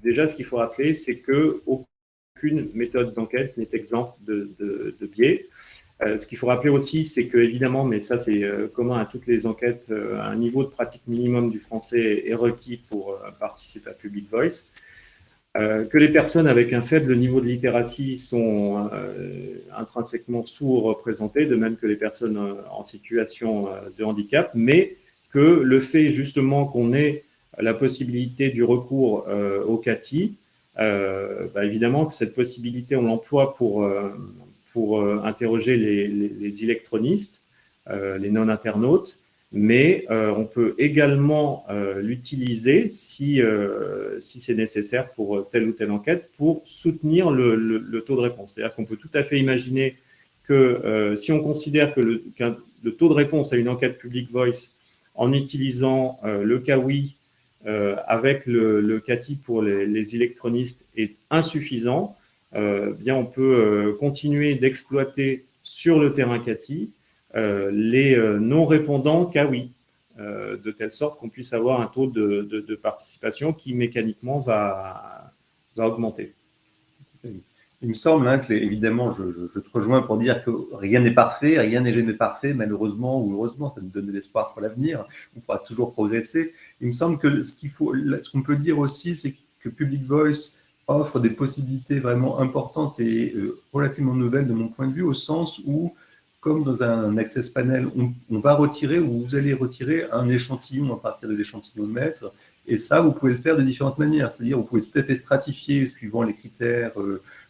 déjà, ce qu'il faut rappeler, c'est qu'aucune méthode d'enquête n'est exempte de biais. Ce qu'il faut rappeler aussi, c'est que, évidemment, mais ça c'est commun à toutes les enquêtes, un niveau de pratique minimum du français est requis pour participer à Public Voice. Que les personnes avec un faible niveau de littératie sont intrinsèquement sous-représentées, de même que les personnes en situation de handicap, mais que le fait justement qu'on ait la possibilité du recours au CATI, évidemment que cette possibilité, on l'emploie pour interroger les électronistes, les non-internautes, mais on peut également l'utiliser si c'est nécessaire pour telle ou telle enquête pour soutenir le taux de réponse. C'est-à-dire qu'on peut tout à fait imaginer que si on considère que le taux de réponse à une enquête Public Voice en utilisant le CAWI avec le CATI pour les électronistes est insuffisant, bien on peut continuer d'exploiter sur le terrain CATI les non-répondants CAWI, de telle sorte qu'on puisse avoir un taux de participation qui mécaniquement va augmenter. Il me semble que, évidemment, je te rejoins pour dire que rien n'est parfait, rien n'est jamais parfait, malheureusement ou heureusement, ça nous donne de l'espoir pour l'avenir, on pourra toujours progresser. Il me semble que ce qu'on peut dire aussi, c'est que Public Voice offre des possibilités vraiment importantes et relativement nouvelles de mon point de vue, au sens où, comme dans un access panel, on va retirer ou vous allez retirer un échantillon à partir de l'échantillon de maître, et ça, vous pouvez le faire de différentes manières, c'est-à-dire vous pouvez tout à fait stratifier suivant les critères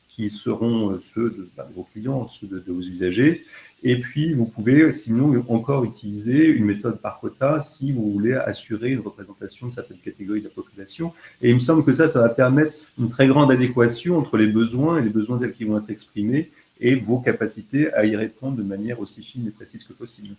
qui seront ceux de vos clients, ceux de vos usagers. Et puis, vous pouvez sinon encore utiliser une méthode par quota si vous voulez assurer une représentation de certaines catégories de la population. Et il me semble que ça va permettre une très grande adéquation entre les besoins et les besoins tels qu'ils vont être exprimés et vos capacités à y répondre de manière aussi fine et précise que possible.